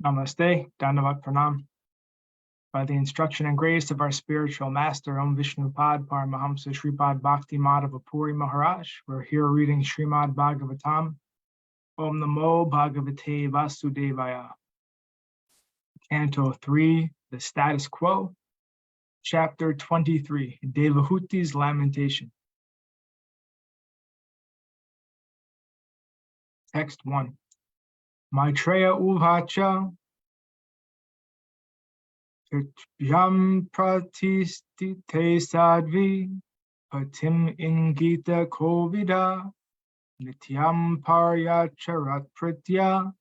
Namaste, Dandavat Pranam. By the instruction and grace of our spiritual master, Om Vishnupad Paramahamsa Shripad Bhakti Madhava Puri Maharaj, we're here reading Srimad Bhagavatam. Om Namo Bhagavate Vasudevaya. Canto 3, the Status Quo. Chapter 23, Devahūti's Lamentation. Text 1. Maitreya Uvacha Yam Pratistite Sadvi Patim Ingita Kovida Nityam Paryacharat Pritya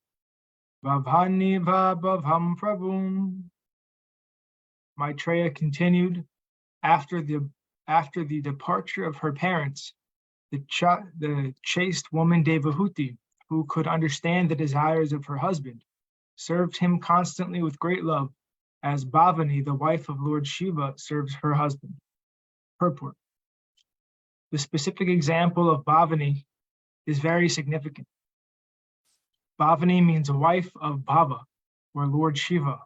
Bhavani Bhavam Prabhum. Maitreya continued, after the departure of her parents, the chaste woman Devahūti, who could understand the desires of her husband, served him constantly with great love, as Bhavani, the wife of Lord Shiva, serves her husband. Purport. The specific example of Bhavani is very significant. Bhavani means wife of Bhava, or Lord Shiva.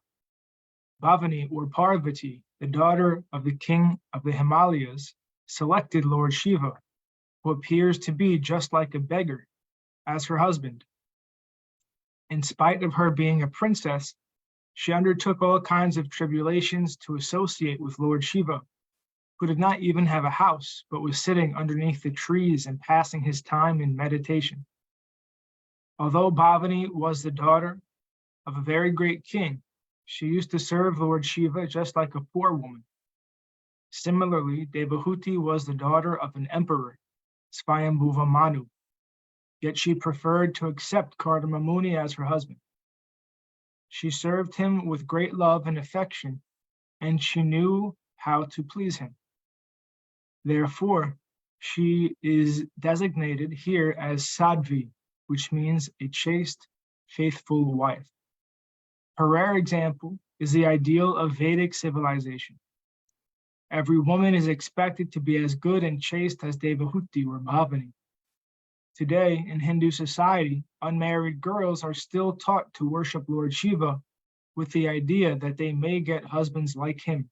Bhavani, or Parvati, the daughter of the king of the Himalayas, selected Lord Shiva, who appears to be just like a beggar, as her husband. In spite of her being a princess, she undertook all kinds of tribulations to associate with Lord Shiva, who did not even have a house, but was sitting underneath the trees and passing his time in meditation. Although Bhavani was the daughter of a very great king, she used to serve Lord Shiva just like a poor woman. Similarly, Devahūti was the daughter of an emperor, Swayambhuva Manu, yet she preferred to accept Kardama Muni as her husband. She served him with great love and affection, and she knew how to please him. Therefore, she is designated here as Sadvi, which means a chaste, faithful wife. Her rare example is the ideal of Vedic civilization. Every woman is expected to be as good and chaste as Devahūti or Bhavani. Today, in Hindu society, unmarried girls are still taught to worship Lord Shiva with the idea that they may get husbands like him.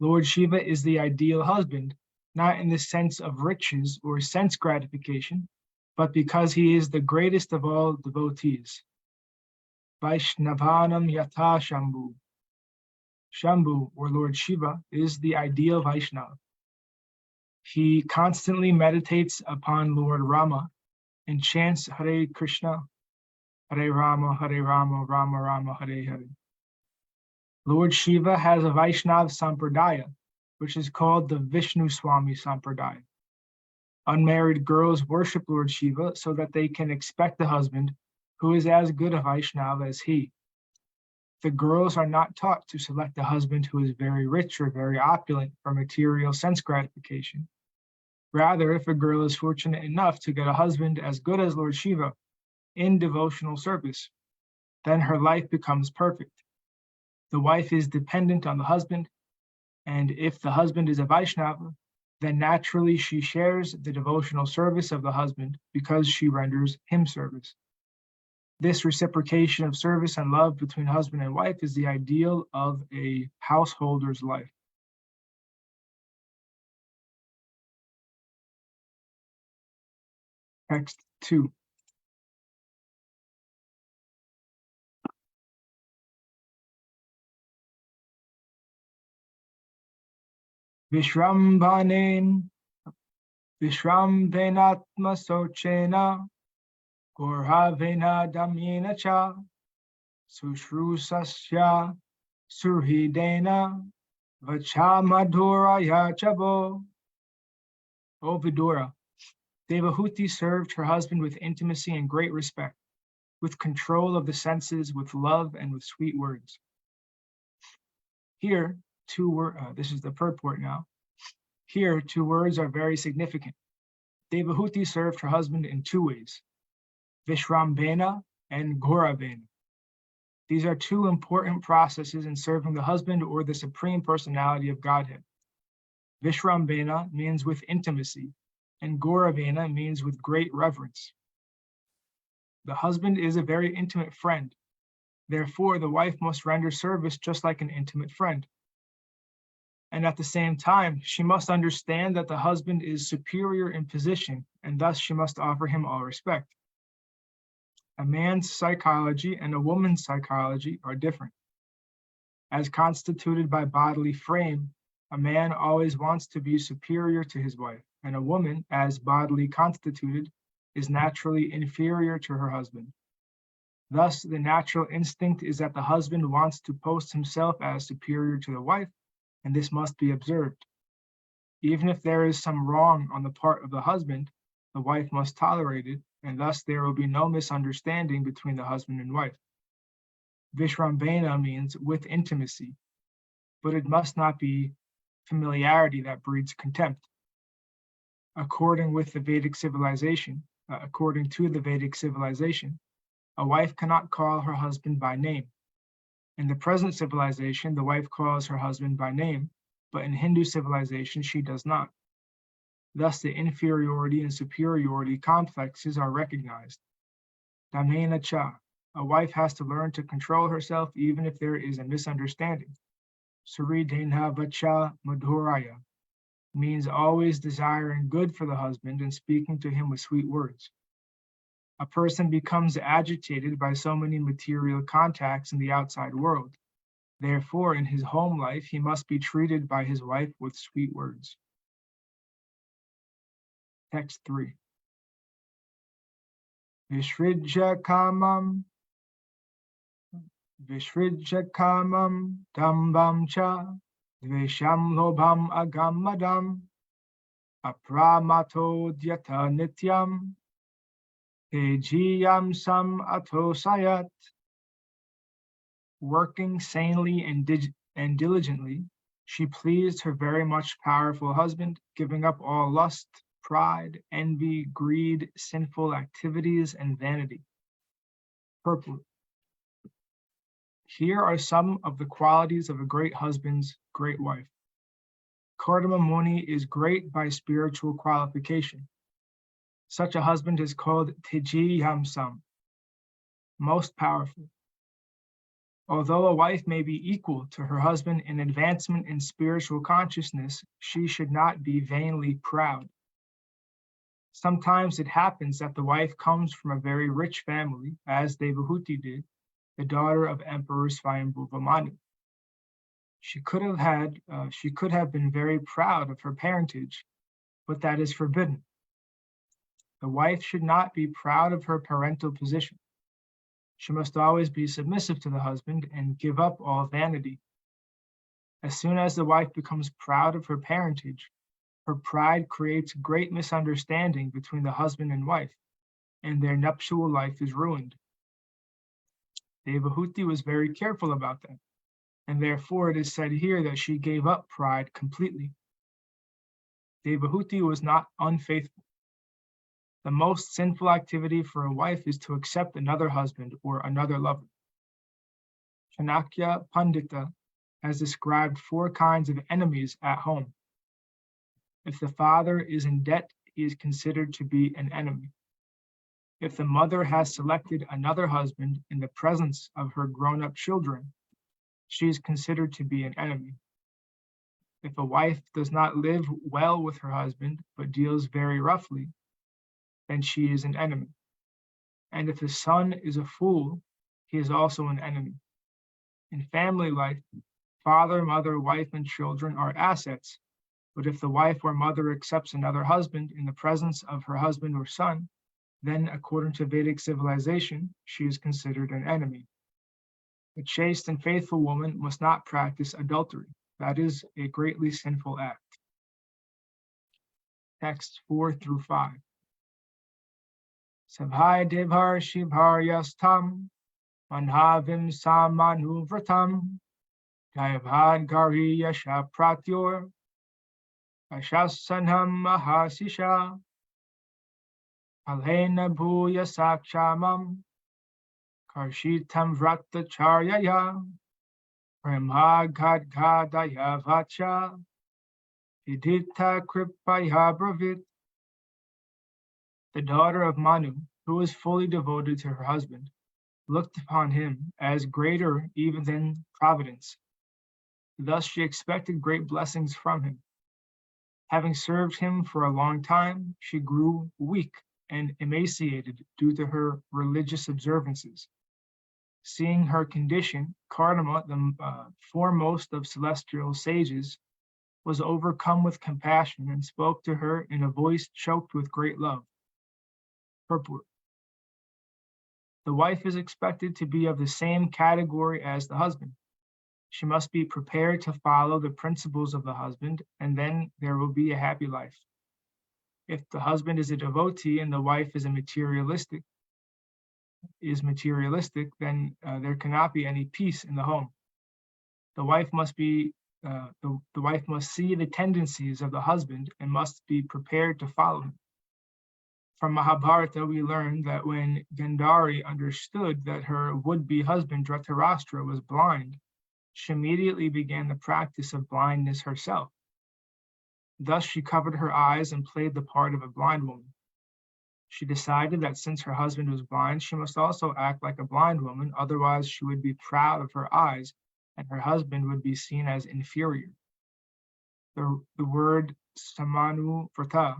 Lord Shiva is the ideal husband, not in the sense of riches or sense gratification, but because he is the greatest of all devotees. Vaishnavanam Yatha Shambhu. Shambhu, or Lord Shiva, is the ideal Vaishnava. He constantly meditates upon Lord Rama and chants Hare Krishna, Hare Rama, Rama Rama, Hare Hare. Lord Shiva has a Vaishnava Sampradaya, which is called the Vishnu Swami Sampradaya. Unmarried girls worship Lord Shiva so that they can expect a husband who is as good a Vaishnava as he. The girls are not taught to select a husband who is very rich or very opulent for material sense gratification. Rather, if a girl is fortunate enough to get a husband as good as Lord Shiva in devotional service, then her life becomes perfect. The wife is dependent on the husband, and if the husband is a Vaishnava, then naturally she shares the devotional service of the husband because she renders him service. This reciprocation of service and love between husband and wife is the ideal of a householder's life. Text 2. Vishrambenatma Sochena Gorhavena Damyena Cha Sushrusasya Surhidena Vachamaduraya Chabo. O Vidura, Devahūti served her husband with intimacy and great respect, with control of the senses, with love, and with sweet words. Here, this is the purport now. Here, 2 words are very significant. Devahūti served her husband in 2 ways, Vishrambena and Gauravena. These are 2 important processes in serving the husband or the Supreme Personality of Godhead. Vishrambena means with intimacy, and Gauravena means with great reverence. The husband is a very intimate friend, Therefore, the wife must render service just like an intimate friend. And at the same time, she must understand that the husband is superior in position, and thus she must offer him all respect. A man's psychology and a woman's psychology are different. As constituted by bodily frame, a man always wants to be superior to his wife, and a woman, as bodily constituted, is naturally inferior to her husband. Thus, the natural instinct is that the husband wants to post himself as superior to the wife, and this must be observed. Even if there is some wrong on the part of the husband, the wife must tolerate it, and thus there will be no misunderstanding between the husband and wife. Vishrambena means with intimacy, but it must not be familiarity that breeds contempt. According to the Vedic civilization, a wife cannot call her husband by name. In the present civilization, the wife calls her husband by name, but in Hindu civilization, she does not. Thus, the inferiority and superiority complexes are recognized. Damena cha, a wife has to learn to control herself even if there is a misunderstanding. Suridena vacha madhuraya means always desiring good for the husband and speaking to him with sweet words. A person becomes agitated by so many material contacts in the outside world. Therefore, in his home life, he must be treated by his wife with sweet words. Text 3. Vishrijya kamam dambam cha dvesham lobham agamadam apramato dyata nityam tejiyam sam atosayat. Working sanely and diligently, she pleased her very much powerful husband, giving up all lust, pride, envy, greed, sinful activities, and vanity. Purport. Here are some of the qualities of a great husband's great wife. Kardama Muni is great by spiritual qualification. Such a husband is called Teji Yamsam, most powerful. Although a wife may be equal to her husband in advancement in spiritual consciousness, she should not be vainly proud. Sometimes it happens that the wife comes from a very rich family, as Devahūti did, the daughter of Emperor Swayambhuva Manu. She could have been very proud of her parentage, but that is forbidden. The wife should not be proud of her parental position. She must always be submissive to the husband and give up all vanity. As soon as the wife becomes proud of her parentage, her pride creates great misunderstanding between the husband and wife, and their nuptial life is ruined. Devahūti was very careful about that, and therefore it is said here that she gave up pride completely. Devahūti was not unfaithful. The most sinful activity for a wife is to accept another husband or another lover. Chanakya Pandita has described 4 kinds of enemies at home. If the father is in debt, he is considered to be an enemy. If the mother has selected another husband in the presence of her grown-up children, she is considered to be an enemy. If a wife does not live well with her husband, but deals very roughly, then she is an enemy. And if his son is a fool, he is also an enemy. In family life, father, mother, wife, and children are assets. But if the wife or mother accepts another husband in the presence of her husband or son, then according to Vedic civilization, she is considered an enemy. A chaste and faithful woman must not practice adultery. That is a greatly sinful act. Texts 4 through 5. Sabhai Devar Shibharyastam Manhavim Samanuvratam Jayavad Gari Yasha Pratyor Ashasanham Mahasisha Alena Bhuya Sakshamam Karshitam Vrata Charyaya Prema Gadgadaya Vacha Vidita Kripaya Bravit. The daughter of Manu, who was fully devoted to her husband, looked upon him as greater even than Providence. Thus she expected great blessings from him. Having served him for a long time, she grew weak and emaciated due to her religious observances. Seeing her condition, Cardamma, the foremost of celestial sages, was overcome with compassion and spoke to her in a voice choked with great love. Purport. The wife is expected to be of the same category as the husband. She must be prepared to follow the principles of the husband, and then there will be a happy life. If the husband is a devotee and the wife is materialistic, then there cannot be any peace in the home. The wife must see the tendencies of the husband and must be prepared to follow him. From Mahabharata, we learn that when Gandhari understood that her would-be husband Dhritarashtra was blind, she immediately began the practice of blindness herself. Thus she covered her eyes and played the part of a blind woman. She decided that since her husband was blind, she must also act like a blind woman, otherwise she would be proud of her eyes and her husband would be seen as inferior. The word samunavrata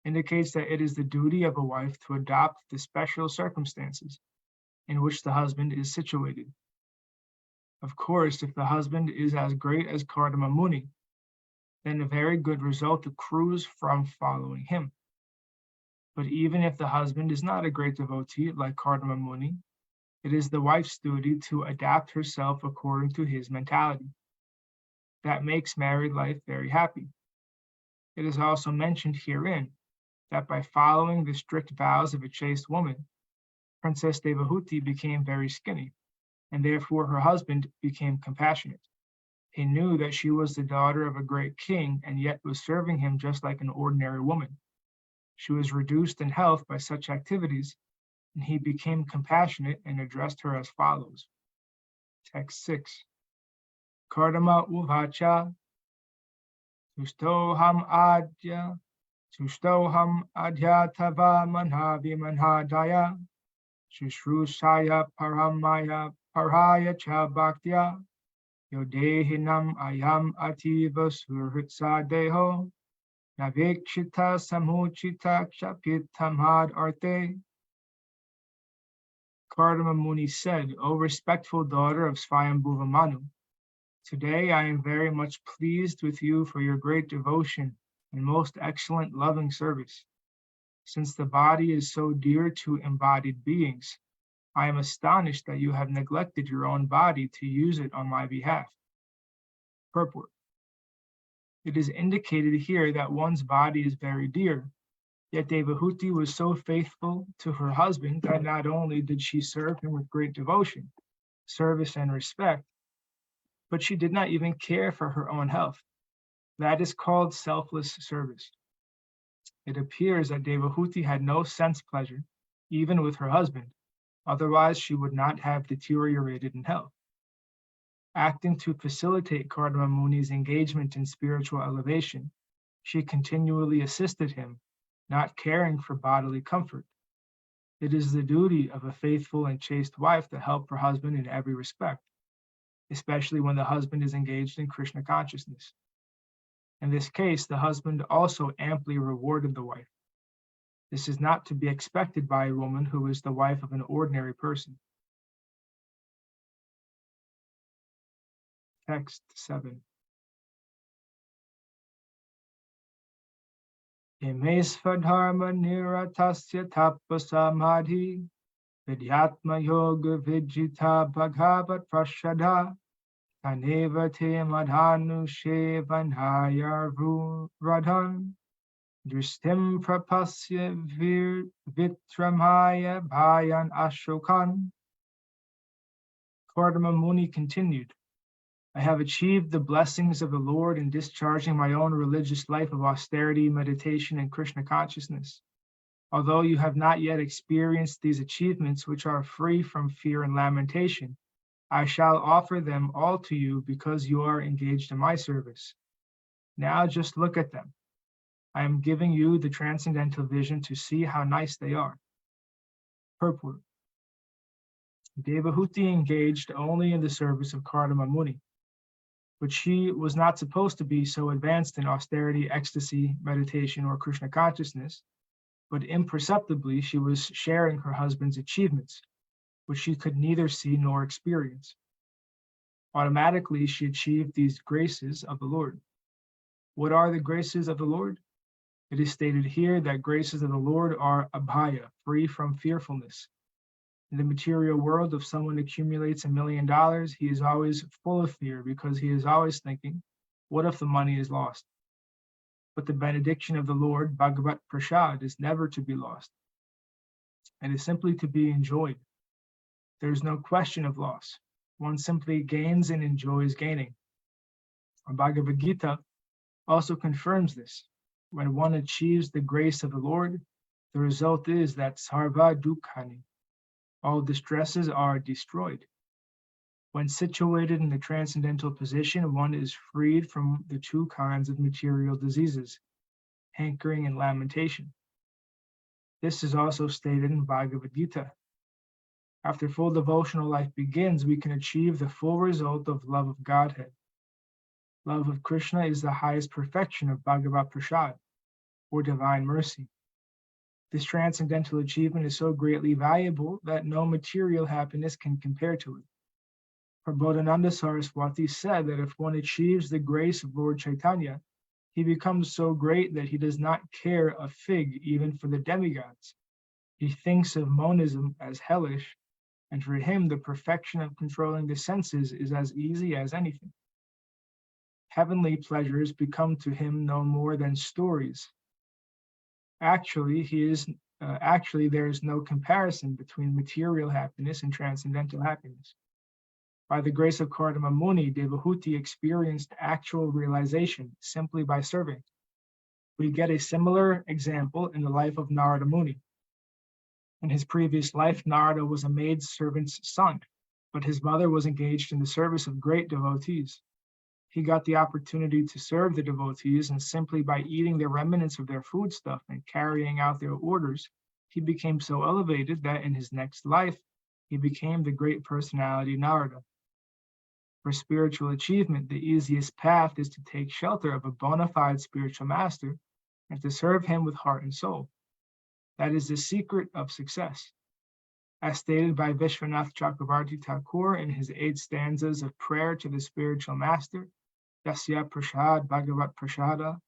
indicates that it is the duty of a wife to adopt the special circumstances in which the husband is situated. Of course, if the husband is as great as Cardamma Muni, then a very good result accrues from following him. But even if the husband is not a great devotee like Cardamma Muni, it is the wife's duty to adapt herself according to his mentality. That makes married life very happy. It is also mentioned herein that by following the strict vows of a chaste woman, Princess Devahūti became very skinny, and therefore her husband became compassionate. He knew that she was the daughter of a great king and yet was serving him just like an ordinary woman. She was reduced in health by such activities, and he became compassionate and addressed her as follows. Text 6. Cardamma uvacha tustoham adya tava manhavi manhadaya shushrusaya paramaya parhaya cha bhaktya yodehinam ayam ativa surhitsa deho navikshita samuchita chapitamad arte. Cardamma Muni said, O respectful daughter of Swayambhuva Manu, today I am very much pleased with you for your great devotion and most excellent loving service. Since the body is so dear to embodied beings, I am astonished that you have neglected your own body to use it on my behalf. Purport. It is indicated here that one's body is very dear, yet Devahūti was so faithful to her husband that not only did she serve him with great devotion, service, and respect, but she did not even care for her own health. That is called selfless service. It appears that Devahūti had no sense pleasure, even with her husband, otherwise she would not have deteriorated in health. Acting to facilitate Cardamma Muni's engagement in spiritual elevation, she continually assisted him, not caring for bodily comfort. It is the duty of a faithful and chaste wife to help her husband in every respect, especially when the husband is engaged in Krishna consciousness. In this case, the husband also amply rewarded the wife. This is not to be expected by a woman who is the wife of an ordinary person. Text 7. Imesvadharma niratasya tapasamadhi vidyatma yoga vijita bhagavat prashada taneva te madhanu shevanhayar radhan dristim prapasya vitramaya bhayan ashokan. Cardamma Muni continued, I have achieved the blessings of the Lord in discharging my own religious life of austerity, meditation, and Krishna consciousness. Although you have not yet experienced these achievements, which are free from fear and lamentation, I shall offer them all to you because you are engaged in my service. Now just look at them. I am giving you the transcendental vision to see how nice they are. Purport. Devahūti engaged only in the service of Kardama Muni, but she was not supposed to be so advanced in austerity, ecstasy, meditation, or Krishna consciousness, but imperceptibly she was sharing her husband's achievements, which she could neither see nor experience. Automatically, she achieved these graces of the Lord. What are the graces of the Lord? It is stated here that graces of the Lord are abhaya, free from fearfulness. In the material world, if someone accumulates $1 million, he is always full of fear because he is always thinking, what if the money is lost? But the benediction of the Lord, Bhagavat Prasad, is never to be lost. It is simply to be enjoyed. There is no question of loss. One simply gains and enjoys gaining. Our Bhagavad Gita also confirms this. When one achieves the grace of the Lord, the result is that sarva dukkhani, all distresses are destroyed. When situated in the transcendental position, one is freed from the two kinds of material diseases, hankering and lamentation. This is also stated in Bhagavad Gita. After full devotional life begins, we can achieve the full result of love of Godhead. Love of Krishna is the highest perfection of Bhagavat Prasad, or divine mercy. This transcendental achievement is so greatly valuable that no material happiness can compare to it. Prabodhananda Saraswati said that if one achieves the grace of Lord Chaitanya, he becomes so great that he does not care a fig even for the demigods. He thinks of monism as hellish, and for him the perfection of controlling the senses is as easy as anything. Heavenly pleasures become to him no more than stories. Actually, there is no comparison between material happiness and transcendental happiness. By the grace of Kardama Muni, Devahūti experienced actual realization simply by serving. We get a similar example in the life of Narada Muni. In his previous life, Narada was a maidservant's son, but his mother was engaged in the service of great devotees. He got the opportunity to serve the devotees, and simply by eating the remnants of their foodstuff and carrying out their orders, he became so elevated that in his next life, he became the great personality Narada. For spiritual achievement, the easiest path is to take shelter of a bona fide spiritual master and to serve him with heart and soul. That is the secret of success. As stated by Vishwanath Chakravarti Thakur in his 8 stanzas of prayer to the spiritual master, Yasya Prasad Bhagavat Prasada,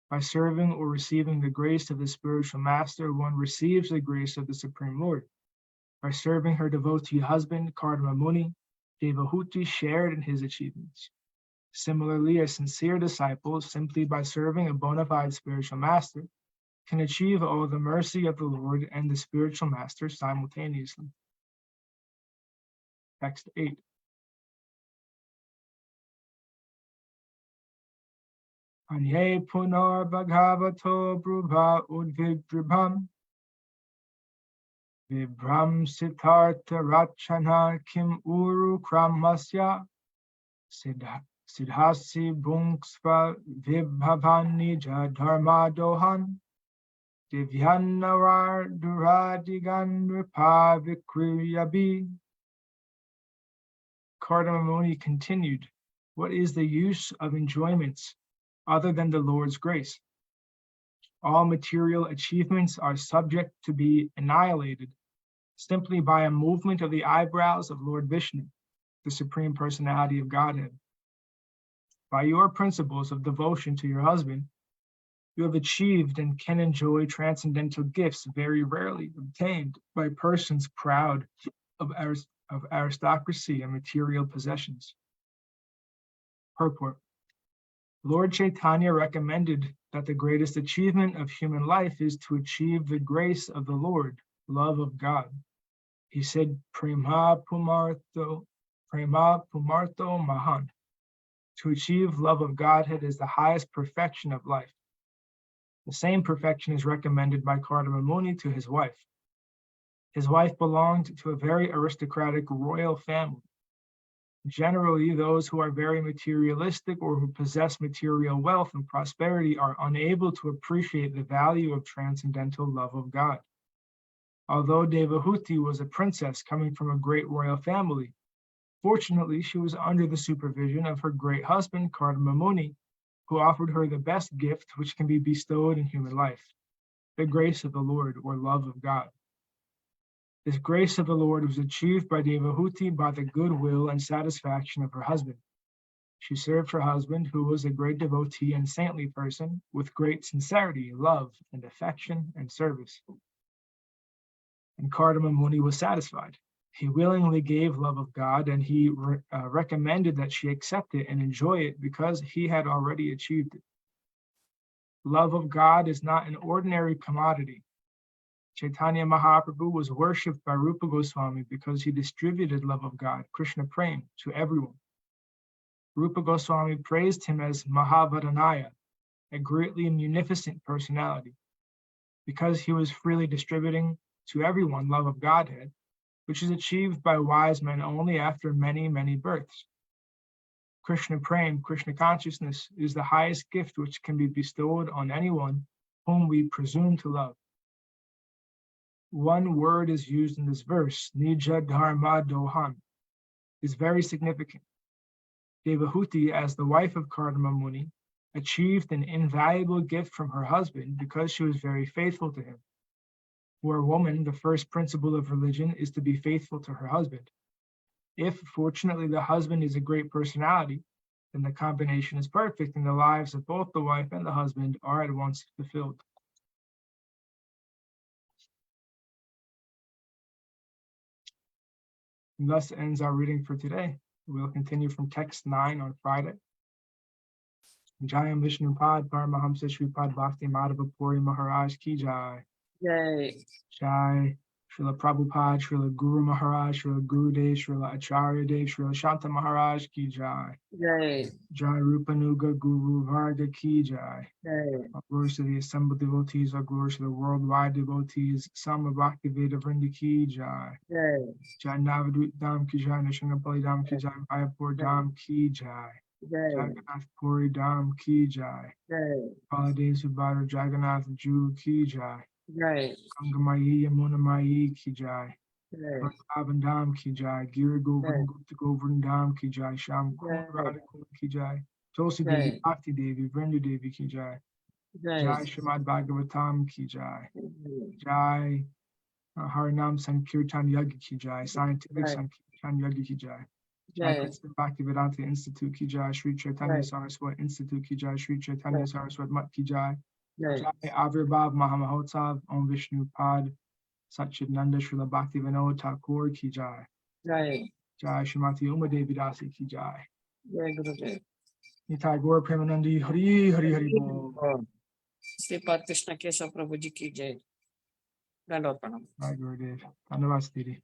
by serving or receiving the grace of the spiritual master, one receives the grace of the Supreme Lord. By serving her devotee husband, Kardama Muni, Devahūti shared in his achievements. Similarly, a sincere disciple, simply by serving a bona fide spiritual master, can achieve all the mercy of the Lord and the spiritual master simultaneously. Text 8. Anye punar bhagavato brubha udvidribham vibram siddhartha rachana kim uru kramasya siddhasi bhunksva vibhavani jadharma dohan divyannavar duradigan ripa vikriyabi. Kardama Muni continued, what is the use of enjoyments other than the Lord's grace? All material achievements are subject to be annihilated simply by a movement of the eyebrows of Lord Vishnu, the Supreme Personality of Godhead. By your principles of devotion to your husband, you have achieved and can enjoy transcendental gifts very rarely obtained by persons proud of aristocracy and material possessions. Purport. Lord Chaitanya recommended that the greatest achievement of human life is to achieve the grace of the Lord, love of God. He said, Prema Pumarto Mahan. To achieve love of Godhead is the highest perfection of life. The same perfection is recommended by Kardama Muni to his wife. His wife belonged to a very aristocratic royal family. Generally, those who are very materialistic or who possess material wealth and prosperity are unable to appreciate the value of transcendental love of God. Although Devahūti was a princess coming from a great royal family, fortunately she was under the supervision of her great husband, Kardama Muni, who offered her the best gift which can be bestowed in human life, the grace of the Lord, or love of God. This grace of the Lord was achieved by Devahūti by the goodwill and satisfaction of her husband. She served her husband, who was a great devotee and saintly person, with great sincerity, love, and affection and service. And Kardama Muni was satisfied. He willingly gave love of God, and he recommended that she accept it and enjoy it because he had already achieved it. Love of God is not an ordinary commodity. Chaitanya Mahaprabhu was worshipped by Rupa Goswami because he distributed love of God, Krishna Prem, to everyone. Rupa Goswami praised him as Mahavadanaya, a greatly munificent personality, because he was freely distributing to everyone love of Godhead, which is achieved by wise men only after many, many births. Krishna Prem, Krishna consciousness, is the highest gift which can be bestowed on anyone whom we presume to love. One word is used in this verse, Nija Dharma Dohan, is very significant. Devahūti, as the wife of Kardama Muni, achieved an invaluable gift from her husband because she was very faithful to him. For a woman, the first principle of religion is to be faithful to her husband. If, fortunately, the husband is a great personality, then the combination is perfect and the lives of both the wife and the husband are at once fulfilled. And thus ends our reading for today. We'll continue from text 9 on Friday. Jayam Vishnupad Paramahamsa Shripad Bhakti Madhava Puri Maharaj Ki Jai. Jai. Jai. Srila Prabhupada, Srila Guru Maharaj, Srila Gurudev, Srila Acharya Dev, Srila Shanta Maharaj Ki Jai. Jai. Jai Rupanuga Guru Varga Ki Jai. Jai. All glories to the assembled devotees, all glories to the worldwide devotees, Sama Bhakti Veda Vrinda Ki Jai. Jai. Jai Navadvip Dham Ki Jai, Nishangapali Dham Ki Jai, Mayapur Dham Ki Jai. Jai. Jagannath Puri Dham Ki Jai. Jai. Holiday Subhadra Jagannath Jew Ki Jai. Jai. Gangamayi Yamuna Mayi Ki Jai. Jai. Vrindavan Dham Ki Jai. Giri Govardhan Gupta Govardhan Dham Ki Jai. Sham Kund Jai. Radha Kund Ki Jai. Tulsi Jai. Devi, Bhakti Devi, Vrinda Devi Ki Jai. Jai. Jai Srimad Bhagavatam Ki Jai. Jai Harinam Sankirtan Yagi Ki Jai. Scientific Jai. Sankirtan Yagi Ki Jai. Jai. Krishna Bhakti Vedanta Institute Ki Jai. Sri Chaitanya Saraswat Institute Ki Jai. Sri Chaitanya Saraswat Mat Ki Jai. Jai. Jai Avirbhav Mahamahotsav Om Vishnu Pad Satchidananda Srila Bhakti Vinod Thakur Ki Jai. Jai. Jai Srimati Uma Devi Dasi Ki Jai. Jai Gurudev. Nitai Gaur Premanandi Hari Hari Hari Bol. Shripad Krishna Keshav प्रभु जी की जय। दंडवत प्रणाम। Jai Gurudev. Dhanavad Didi.